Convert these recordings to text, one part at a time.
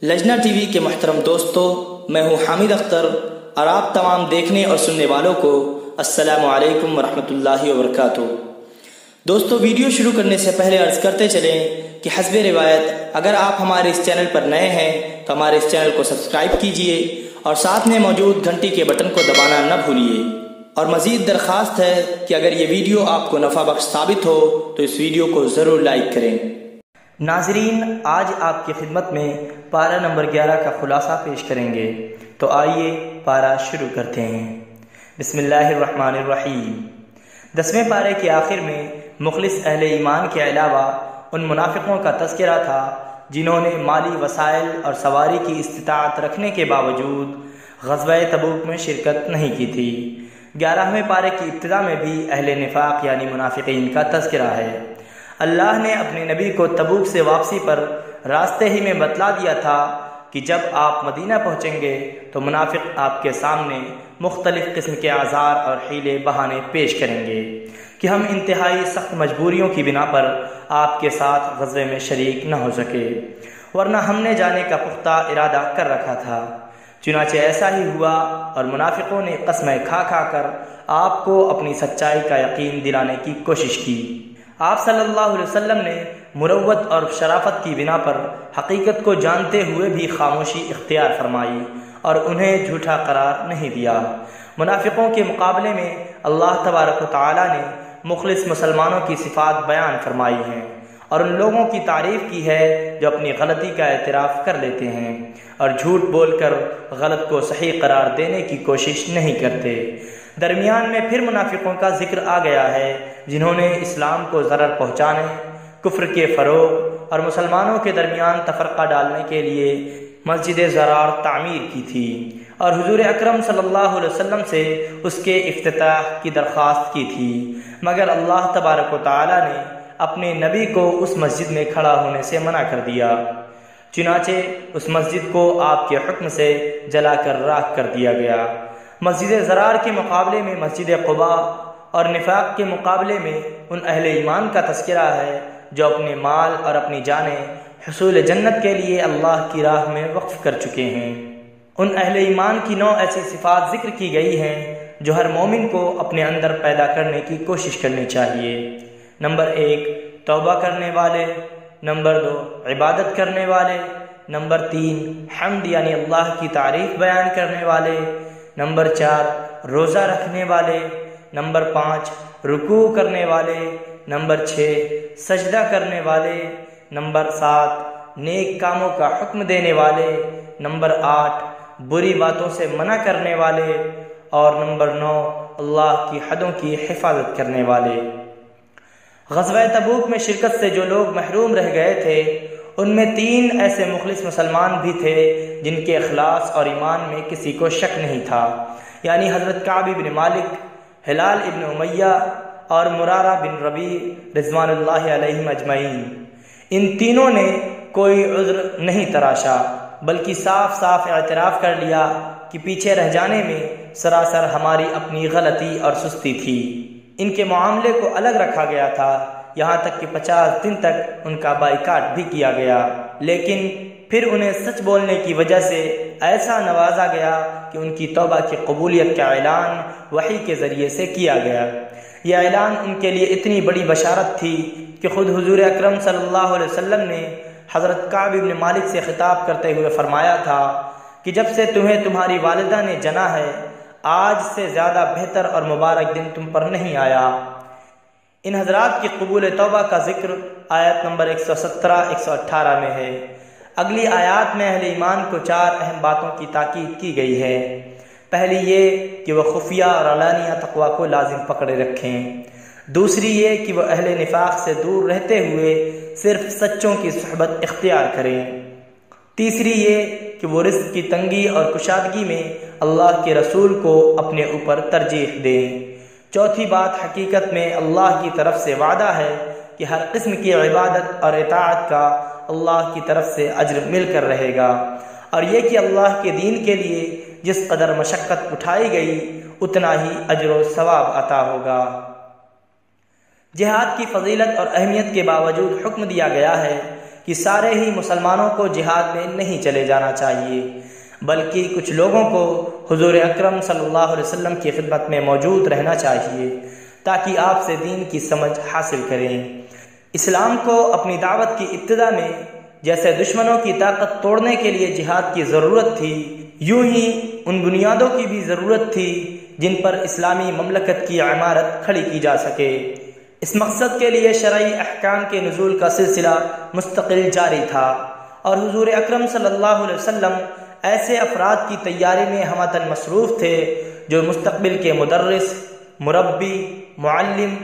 لجنہ T V کے محترم دوستو، میں ہوں حامد اختر اور آپ تمام دیکھنے اور سننے والوں کو السلام علیکم ورحمۃ اللہ وبرکاتہ۔ دوستو، ویڈیو شروع کرنے سے پہلے عرض کرتے چلیں کہ حسب روایت اگر آپ ہمارے اس چینل پر نئے ہیں تو ہمارے اس چینل کو سبسکرائب کیجئے اور ساتھ میں موجود گھنٹی کے بٹن کو دبانا نہ بھولیے، اور مزید درخواست ہے کہ اگر یہ ویڈیو آپ کو نفع بخش ثابت ہو تو اس ویڈیو کو ضرور لائک کریں۔ ناظرین، آج آپ کی خدمت میں پارہ نمبر 11 کا خلاصہ پیش کریں گے، تو آئیے پارہ شروع کرتے ہیں۔ بسم اللہ الرحمن الرحیم۔ 10ویں پارے کے آخر میں مخلص اہل ایمان کے علاوہ ان منافقوں کا تذکرہ تھا جنہوں نے مالی وسائل اور سواری کی استطاعت رکھنے کے باوجود غزوہ تبوک میں شرکت نہیں کی تھی۔ 11ویں پارے کی ابتدا میں بھی اہل نفاق یعنی منافقین کا تذکرہ ہے۔ اللہ نے اپنے نبی کو تبوک سے واپسی پر راستے ہی میں بتلا دیا تھا کہ جب آپ مدینہ پہنچیں گے تو منافق آپ کے سامنے مختلف قسم کے اعذار اور حیلے بہانے پیش کریں گے کہ ہم انتہائی سخت مجبوریوں کی بنا پر آپ کے ساتھ غزوے میں شریک نہ ہو سکے، ورنہ ہم نے جانے کا پختہ ارادہ کر رکھا تھا۔ چنانچہ ایسا ہی ہوا اور منافقوں نے قسمیں کھا کھا کر آپ کو اپنی سچائی کا یقین دلانے کی کوشش کی۔ آپ صلی اللہ علیہ وسلم نے مروت اور شرافت کی بنا پر حقیقت کو جانتے ہوئے بھی خاموشی اختیار فرمائی اور انہیں جھوٹا قرار نہیں دیا۔ منافقوں کے مقابلے میں اللہ تبارک و تعالی نے مخلص مسلمانوں کی صفات بیان فرمائی ہیں اور ان لوگوں کی تعریف کی ہے جو اپنی غلطی کا اعتراف کر لیتے ہیں اور جھوٹ بول کر غلط کو صحیح قرار دینے کی کوشش نہیں کرتے۔ درمیان میں پھر منافقوں کا ذکر آ گیا ہے جنہوں نے اسلام کو ضرر پہنچانے، کفر کے فروغ اور مسلمانوں کے درمیان تفرقہ ڈالنے کے لیے مسجد ضرار تعمیر کی تھی اور حضور اکرم صلی اللہ علیہ وسلم سے اس کے افتتاح کی درخواست کی تھی، مگر اللہ تبارک و تعالی نے اپنے نبی کو اس مسجد میں کھڑا ہونے سے منع کر دیا۔ چنانچہ اس مسجد کو آپ کے حکم سے جلا کر راکھ کر دیا گیا۔ مسجد ضرار کے مقابلے میں مسجد قباء اور نفاق کے مقابلے میں ان اہل ایمان کا تذکرہ ہے جو اپنے مال اور اپنی جانیں حصول جنت کے لیے اللہ کی راہ میں وقف کر چکے ہیں۔ ان اہل ایمان کی 9 ایسی صفات ذکر کی گئی ہیں جو ہر مومن کو اپنے اندر پیدا کرنے کی کوشش کرنی چاہیے۔ نمبر 1، توبہ کرنے والے۔ نمبر 2، عبادت کرنے والے۔ نمبر 3، حمد یعنی اللہ کی تعریف بیان کرنے والے۔ نمبر 4، روزہ رکھنے والے۔ نمبر 5، رکوع کرنے والے۔ نمبر 6، سجدہ کرنے والے۔ نمبر 7، نیک کاموں کا حکم دینے والے۔ نمبر 8، بری باتوں سے منع کرنے والے۔ اور نمبر 9، اللہ کی حدوں کی حفاظت کرنے والے۔ غزوہ تبوک میں شرکت سے جو لوگ محروم رہ گئے تھے ان میں 3 ایسے مخلص مسلمان بھی تھے جن کے اخلاص اور ایمان میں کسی کو شک نہیں تھا، یعنی حضرت کعب بن مالک، ہلال ابن امیہ اور مرارہ بن ربیع رضوان اللہ علیہم اجمعین۔ ان تینوں نے کوئی عذر نہیں تراشا بلکہ صاف صاف اعتراف کر لیا کہ پیچھے رہ جانے میں سراسر ہماری اپنی غلطی اور سستی تھی۔ ان کے معاملے کو الگ رکھا گیا تھا، یہاں تک کہ 50 دن تک ان کا بائیکاٹ بھی کیا گیا، لیکن پھر انہیں سچ بولنے کی وجہ سے ایسا نوازا گیا کہ ان کی توبہ کی قبولیت کا اعلان وحی کے ذریعے سے کیا گیا۔ یہ اعلان ان کے لیے اتنی بڑی بشارت تھی کہ خود حضور اکرم صلی اللہ علیہ وسلم نے حضرت کعب بن مالک سے خطاب کرتے ہوئے فرمایا تھا کہ جب سے تمہیں تمہاری والدہ نے جنا ہے آج سے زیادہ بہتر اور مبارک دن تم پر نہیں آیا۔ ان حضرات کی قبول توبہ کا ذکر آیت نمبر 117-118 میں ہے۔ اگلی آیات میں اہل ایمان کو 4 اہم باتوں کی تاکید کی گئی ہے۔ پہلی یہ کہ وہ خفیہ اور علانیہ تقوی کو لازم پکڑے رکھیں۔ دوسری یہ کہ وہ اہل نفاق سے دور رہتے ہوئے صرف سچوں کی صحبت اختیار کریں۔ تیسری یہ کہ وہ رزق کی تنگی اور کشادگی میں اللہ کے رسول کو اپنے اوپر ترجیح دیں۔ چوتھی بات حقیقت میں اللہ کی طرف سے وعدہ ہے کہ ہر قسم کی عبادت اور اطاعت کا اللہ کی طرف سے اجر مل کر رہے گا، اور یہ کہ اللہ کے دین کے لیے جس قدر مشقت اٹھائی گئی اتنا ہی اجر و ثواب عطا ہوگا۔ جہاد کی فضیلت اور اہمیت کے باوجود حکم دیا گیا ہے کہ سارے ہی مسلمانوں کو جہاد میں نہیں چلے جانا چاہیے، بلکہ کچھ لوگوں کو حضور اکرم صلی اللہ علیہ وسلم کی خدمت میں موجود رہنا چاہیے تاکہ آپ سے دین کی سمجھ حاصل کریں۔ اسلام کو اپنی دعوت کی ابتدا میں جیسے دشمنوں کی طاقت توڑنے کے لیے جہاد کی ضرورت تھی، یوں ہی ان بنیادوں کی بھی ضرورت تھی جن پر اسلامی مملکت کی عمارت کھڑی کی جا سکے۔ اس مقصد کے لیے شرعی احکام کے نزول کا سلسلہ مستقل جاری تھا، اور حضور اکرم صلی اللہ علیہ وسلم ایسے افراد کی تیاری میں ہمتاً مصروف تھے جو مستقبل کے مدرس، مربی، معلم،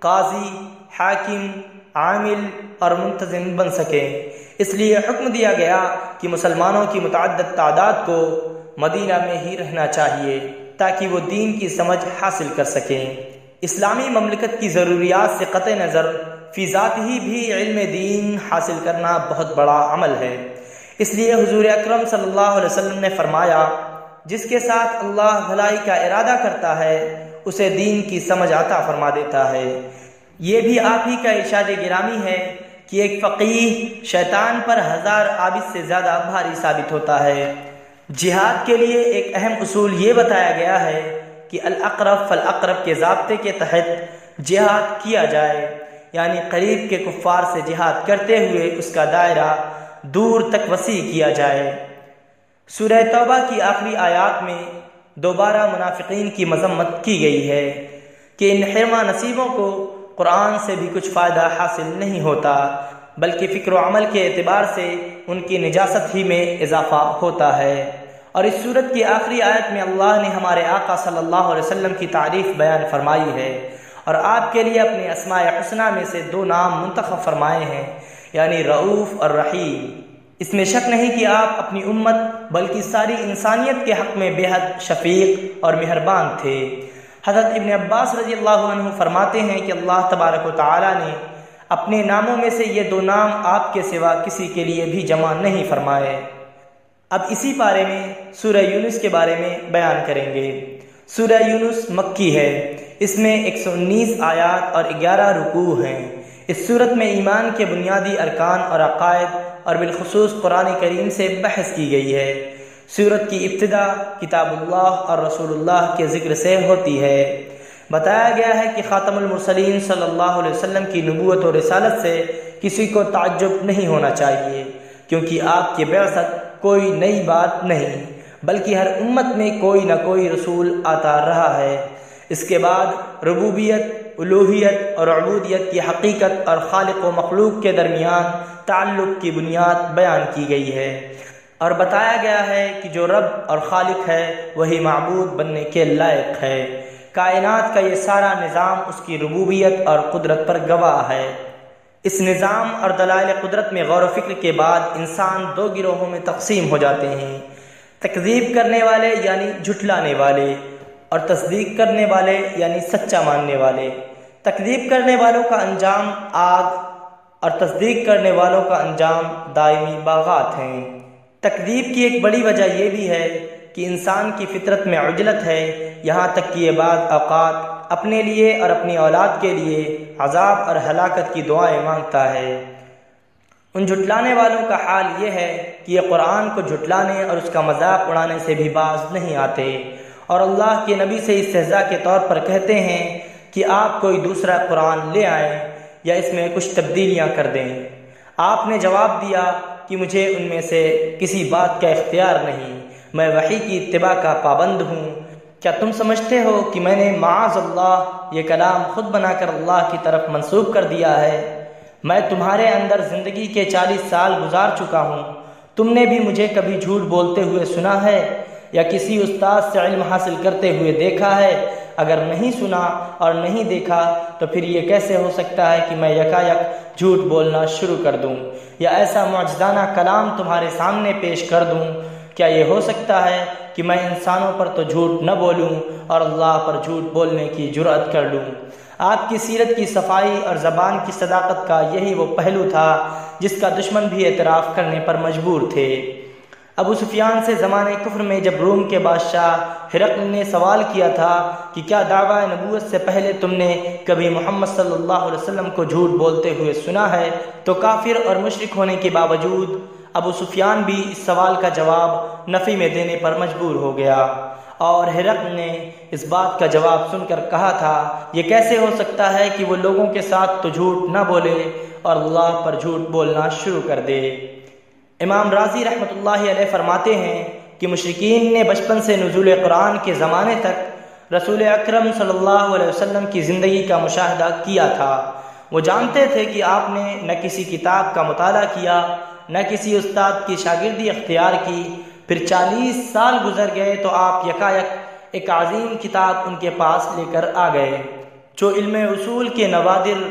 قاضی، حاکم، عامل اور منتظم بن سکیں۔ اس لیے حکم دیا گیا کہ مسلمانوں کی متعدد تعداد کو مدینہ میں ہی رہنا چاہیے تاکہ وہ دین کی سمجھ حاصل کر سکیں۔ اسلامی مملکت کی ضروریات سے قطع نظر فی ذات ہی بھی علم دین حاصل کرنا بہت بڑا عمل ہے۔ اس لیے حضور اکرم صلی اللہ علیہ وسلم نے فرمایا، جس کے ساتھ اللہ بھلائی کا ارادہ کرتا ہے اسے دین کی سمجھ عطا فرما دیتا ہے۔ یہ بھی آپ ہی کا ارشاد گرامی ہے کہ ایک فقیہ شیطان پر 1000 عابد سے زیادہ بھاری ثابت ہوتا ہے۔ جہاد کے لیے ایک اہم اصول یہ بتایا گیا ہے کہ الاقرب فالاقرب کے ضابطے کے تحت جہاد کیا جائے، یعنی قریب کے کفار سے جہاد کرتے ہوئے اس کا دائرہ دور تک وسیع کیا جائے۔ سورہ توبہ کی آخری آیات میں دوبارہ منافقین کی مذمت کی گئی ہے کہ ان حرمہ نصیبوں کو قرآن سے بھی کچھ فائدہ حاصل نہیں ہوتا، بلکہ فکر و عمل کے اعتبار سے ان کی نجاست ہی میں اضافہ ہوتا ہے۔ اور اس سورت کی آخری آیت میں اللہ نے ہمارے آقا صلی اللہ علیہ وسلم کی تعریف بیان فرمائی ہے، اور آپ کے لیے اپنے اسماء حسنہ میں سے 2 نام منتخب فرمائے ہیں، یعنی رؤوف اور رحیم۔ اس میں شک نہیں کہ آپ اپنی امت بلکہ ساری انسانیت کے حق میں بے حد شفیق اور مہربان تھے۔ حضرت ابن عباس رضی اللہ عنہ فرماتے ہیں کہ اللہ تبارک و تعالی نے اپنے ناموں میں سے یہ 2 نام آپ کے سوا کسی کے لیے بھی جمع نہیں فرمائے۔ اب اسی بارے میں سورہ یونس کے بارے میں بیان کریں گے۔ سورہ یونس مکی ہے، اس میں 119 آیات اور 11 رکوع ہیں۔ اس سورت میں ایمان کے بنیادی ارکان اور عقائد اور بالخصوص قرآن کریم سے بحث کی گئی ہے۔ سورت کی ابتدا کتاب اللہ اور رسول اللہ کے ذکر سے ہوتی ہے۔ بتایا گیا ہے کہ خاتم المرسلین صلی اللہ علیہ وسلم کی نبوت و رسالت سے کسی کو تعجب نہیں ہونا چاہیے، کیونکہ آپ کی بعثت کوئی نئی بات نہیں، بلکہ ہر امت میں کوئی نہ کوئی رسول آتا رہا ہے۔ اس کے بعد ربوبیت، الوہیت اور عبودیت کی حقیقت اور خالق و مخلوق کے درمیان تعلق کی بنیاد بیان کی گئی ہے، اور بتایا گیا ہے کہ جو رب اور خالق ہے وہی معبود بننے کے لائق ہے۔ کائنات کا یہ سارا نظام اس کی ربوبیت اور قدرت پر گواہ ہے۔ اس نظام اور دلائل قدرت میں غور و فکر کے بعد انسان 2 گروہوں میں تقسیم ہو جاتے ہیں، تکذیب کرنے والے یعنی جھٹلانے والے، اور تصدیق کرنے والے یعنی سچا ماننے والے۔ تکذیب کرنے والوں کا انجام آگ اور تصدیق کرنے والوں کا انجام دائمی باغات ہیں۔ تکذیب کی ایک بڑی وجہ یہ بھی ہے کہ انسان کی فطرت میں عجلت ہے، یہاں تک کہ یہ بعض اوقات اپنے لیے اور اپنی اولاد کے لیے عذاب اور ہلاکت کی دعائیں مانگتا ہے۔ ان جھٹلانے والوں کا حال یہ ہے کہ یہ قرآن کو جھٹلانے اور اس کا مذاق اڑانے سے بھی باز نہیں آتے، اور اللہ کے نبی سے استہزاء کے طور پر کہتے ہیں کہ آپ کوئی دوسرا قرآن لے آئیں یا اس میں کچھ تبدیلیاں کر دیں۔ آپ نے جواب دیا کہ مجھے ان میں سے کسی بات کا اختیار نہیں، میں وحی کی اتباع کا پابند ہوں۔ کیا تم سمجھتے ہو کہ میں نے معاذ اللہ یہ کلام خود بنا کر اللہ کی طرف منسوب کر دیا ہے؟ میں تمہارے اندر زندگی کے 40 سال گزار چکا ہوں، تم نے بھی مجھے کبھی جھوٹ بولتے ہوئے سنا ہے یا کسی استاد سے علم حاصل کرتے ہوئے دیکھا ہے؟ اگر نہیں سنا اور نہیں دیکھا تو پھر یہ کیسے ہو سکتا ہے کہ میں یکایک جھوٹ بولنا شروع کر دوں یا ایسا معجزانہ کلام تمہارے سامنے پیش کر دوں؟ کیا یہ ہو سکتا ہے کہ میں انسانوں پر تو جھوٹ نہ بولوں اور اللہ پر جھوٹ بولنے کی جرأت کر لوں؟ آپ کی سیرت کی صفائی اور زبان کی صداقت کا یہی وہ پہلو تھا جس کا دشمن بھی اعتراف کرنے پر مجبور تھے۔ ابو سفیان سے زمانے کفر میں جب روم کے بادشاہ ہرقل نے سوال کیا تھا کہ کیا دعویٰ نبوت سے پہلے تم نے کبھی محمد صلی اللہ علیہ وسلم کو جھوٹ بولتے ہوئے سنا ہے، تو کافر اور مشرک ہونے کے باوجود ابو سفیان بھی اس سوال کا جواب نفی میں دینے پر مجبور ہو گیا، اور ہرقل نے اس بات کا جواب سن کر کہا تھا یہ کیسے ہو سکتا ہے کہ وہ لوگوں کے ساتھ تو جھوٹ نہ بولے اور اللہ پر جھوٹ بولنا شروع کر دے۔ امام راضی رحمۃ اللہ علیہ فرماتے ہیں کہ مشرکین نے بچپن سے نزول قرآن کے زمانے تک رسول اکرم صلی اللہ علیہ وسلم کی زندگی کا مشاہدہ کیا تھا۔ وہ جانتے تھے کہ آپ نے نہ کسی کتاب کا مطالعہ کیا، نہ کسی استاد کی شاگردی اختیار کی، پھر 40 سال گزر گئے تو آپ یکایک ایک عظیم کتاب ان کے پاس لے کر آ گئے جو علم اصول کے نوادر،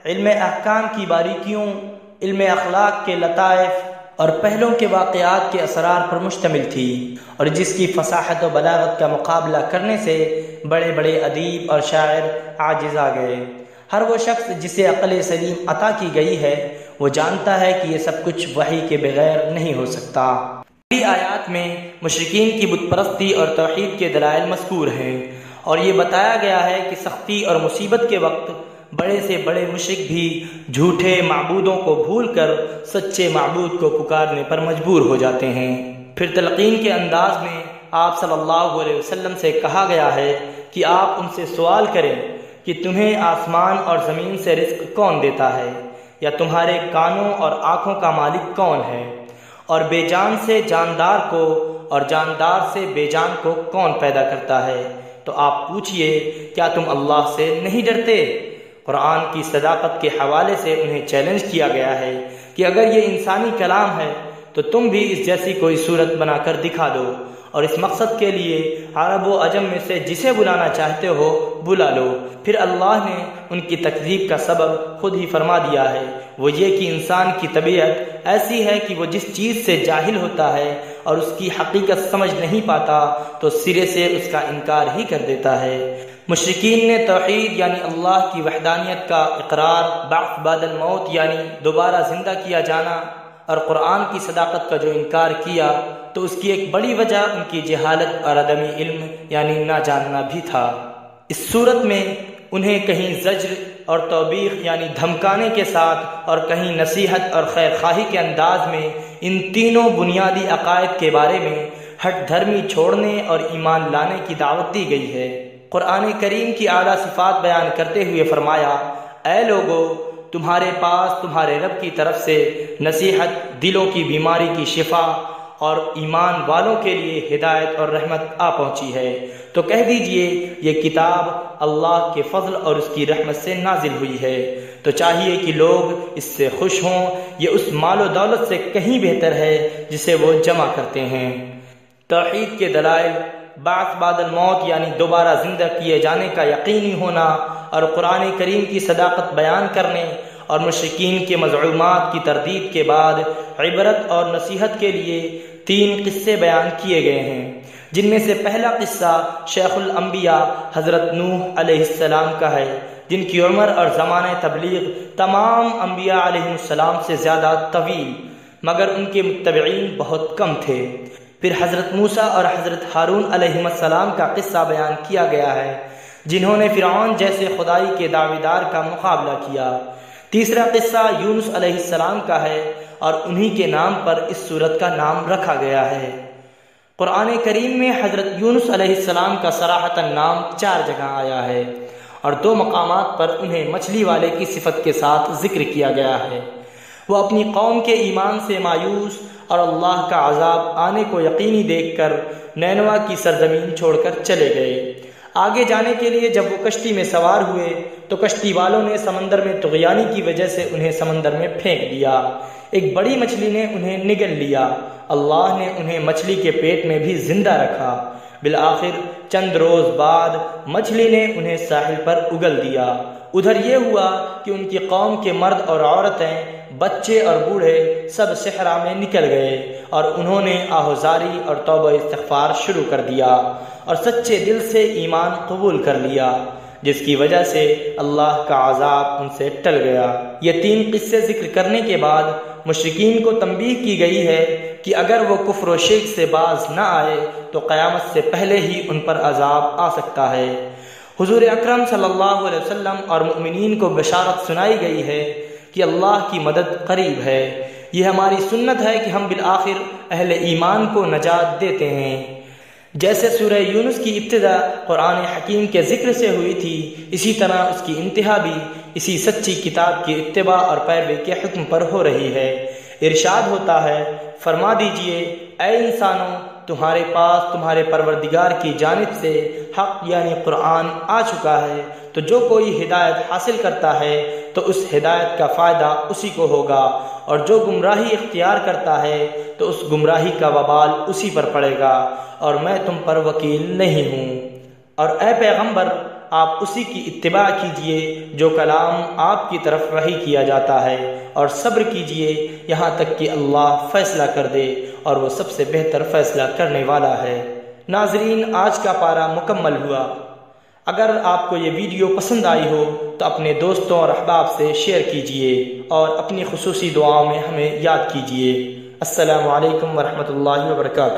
علم احکام کی باریکیوں، علم اخلاق کے لطائف اور پہلوں کے واقعات کے اسرار پر مشتمل تھی، اور جس کی فصاحت و بلاغت کا مقابلہ کرنے سے بڑے بڑے ادیب اور شاعر عاجز آ گئے۔ ہر وہ شخص جسے عقل سلیم عطا کی گئی ہے وہ جانتا ہے کہ یہ سب کچھ وحی کے بغیر نہیں ہو سکتا۔ آیات میں مشرکین کی بت پرستی اور توحید کے دلائل مذکور ہیں، اور یہ بتایا گیا ہے کہ سختی اور مصیبت کے وقت بڑے سے بڑے مشرک بھی جھوٹے معبودوں کو بھول کر سچے معبود کو پکارنے پر مجبور ہو جاتے ہیں۔ پھر تلقین کے انداز میں آپ صلی اللہ علیہ وسلم سے کہا گیا ہے کہ آپ ان سے سوال کریں کہ تمہیں آسمان اور زمین سے رزق کون دیتا ہے، یا تمہارے کانوں اور آنکھوں کا مالک کون ہے، اور بے جان سے جاندار کو اور جاندار سے بے جان کو کون پیدا کرتا ہے، تو آپ پوچھئے کیا تم اللہ سے نہیں ڈرتے؟ قرآن کی صداقت کے حوالے سے انہیں چیلنج کیا گیا ہے کہ اگر یہ انسانی کلام ہے تو تم بھی اس جیسی کوئی صورت بنا کر دکھا دو، اور اس مقصد کے لیے عرب و عجم میں سے جسے بلانا چاہتے ہو بلا لو۔ پھر اللہ نے ان کی تکذیب کا سبب خود ہی فرما دیا ہے، وہ یہ کہ انسان کی طبیعت ایسی ہے کہ وہ جس چیز سے جاہل ہوتا ہے اور اس کی حقیقت سمجھ نہیں پاتا تو سرے سے اس کا انکار ہی کر دیتا ہے۔ مشرکین نے توحید یعنی اللہ کی وحدانیت کا اقرار، بعث بعد الموت یعنی دوبارہ زندہ کیا جانا، اور قرآن کی صداقت کا جو انکار کیا تو اس کی ایک بڑی وجہ ان کی جہالت اور عدم علم یعنی نہ جاننا بھی تھا۔ اس صورت میں انہیں کہیں زجر اور توبیخ یعنی دھمکانے کے ساتھ اور کہیں نصیحت اور خیر خواہی کے انداز میں ان تینوں بنیادی عقائد کے بارے میں ہٹ دھرمی چھوڑنے اور ایمان لانے کی دعوت دی گئی ہے۔ قرآن کریم کی اعلیٰ صفات بیان کرتے ہوئے فرمایا، اے لوگو تمہارے پاس تمہارے رب کی طرف سے نصیحت، دلوں کی بیماری کی شفا اور ایمان والوں کے لیے ہدایت اور رحمت آ پہنچی ہے، تو کہہ دیجئے یہ کتاب اللہ کے فضل اور اس کی رحمت سے نازل ہوئی ہے، تو چاہیے کہ لوگ اس سے خوش ہوں، یہ اس مال و دولت سے کہیں بہتر ہے جسے وہ جمع کرتے ہیں۔ توحید کے دلائل، بعث بعد الموت یعنی دوبارہ زندہ کیے جانے کا یقینی ہونا، اور قرآن کریم کی صداقت بیان کرنے اور مشرکین کے مزعومات کی تردید کے بعد عبرت اور نصیحت کے لیے 3 قصے بیان کیے گئے ہیں، جن میں سے پہلا قصہ شیخ الانبیاء حضرت نوح علیہ السلام کا ہے، جن کی عمر اور زمانہ تبلیغ تمام انبیاء علیہ السلام سے زیادہ طویل، مگر ان کے متبعین بہت کم تھے۔ پھر حضرت موسیٰ اور حضرت ہارون علیہ السلام کا قصہ بیان کیا گیا ہے، جنہوں نے فرعون جیسے خدائی کے دعویدار کا مقابلہ کیا۔ تیسرا قصہ یونس علیہ السلام کا ہے، اور انہی کے نام پر اس سورت کا نام رکھا گیا ہے۔ قرآن کریم میں حضرت یونس علیہ السلام کا صراحتاً نام 4 جگہ آیا ہے، اور 2 مقامات پر انہیں مچھلی والے کی صفت کے ساتھ ذکر کیا گیا ہے۔ وہ اپنی قوم کے ایمان سے مایوس اور اللہ کا عذاب آنے کو یقینی دیکھ کر نینوا کی سرزمین چھوڑ کر چلے گئے۔ آگے جانے کے لیے جب وہ کشتی میں سوار ہوئے تو کشتی والوں نے سمندر میں طغیانی کی وجہ سے انہیں سمندر میں پھینک دیا۔ ایک بڑی مچھلی نے انہیں نگل لیا، اللہ نے انہیں مچھلی کے پیٹ میں بھی زندہ رکھا۔ بالآخر چند روز بعد مچھلی نے انہیں ساحل پر اگل دیا۔ ادھر یہ ہوا کہ ان کی قوم کے مرد اور عورتیں، بچے اور بوڑھے سب صحرا میں نکل گئے، اور انہوں نے آہوزاری اور توبہ استغفار شروع کر دیا اور سچے دل سے ایمان قبول کر لیا، جس کی وجہ سے اللہ کا عذاب ان سے ٹل گیا۔ یہ 3 قصے ذکر کرنے کے بعد مشرکین کو تنبیہ کی گئی ہے کہ اگر وہ کفر و شرک سے باز نہ آئے تو قیامت سے پہلے ہی ان پر عذاب آ سکتا ہے۔ حضور اکرم صلی اللہ علیہ وسلم اور مؤمنین کو بشارت سنائی گئی ہے کہ اللہ کی مدد قریب ہے۔ یہ ہماری سنت ہے کہ ہم بالآخر اہل ایمان کو نجات دیتے ہیں۔ جیسے سورہ یونس کی ابتدا قرآن حکیم کے ذکر سے ہوئی تھی، اسی طرح اس کی انتہا بھی اسی سچی کتاب کی اتباع اور پیروی کے حکم پر ہو رہی ہے۔ ارشاد ہوتا ہے، فرما دیجئے اے انسانوں، تمہارے پاس تمہارے پروردگار کی جانب سے حق یعنی قرآن آ چکا ہے، تو جو کوئی ہدایت حاصل کرتا ہے تو اس ہدایت کا فائدہ اسی کو ہوگا، اور جو گمراہی اختیار کرتا ہے تو اس گمراہی کا وبال اسی پر پڑے گا، اور میں تم پر وکیل نہیں ہوں۔ اور اے پیغمبر، آپ اسی کی اتباع کیجئے جو کلام آپ کی طرف وحی کیا جاتا ہے، اور صبر کیجئے یہاں تک کہ اللہ فیصلہ کر دے، اور وہ سب سے بہتر فیصلہ کرنے والا ہے۔ ناظرین، آج کا پارہ مکمل ہوا۔ اگر آپ کو یہ ویڈیو پسند آئی ہو تو اپنے دوستوں اور احباب سے شیئر کیجئے، اور اپنی خصوصی دعاؤں میں ہمیں یاد کیجئے۔ السلام علیکم ورحمۃ اللہ وبرکاتہ۔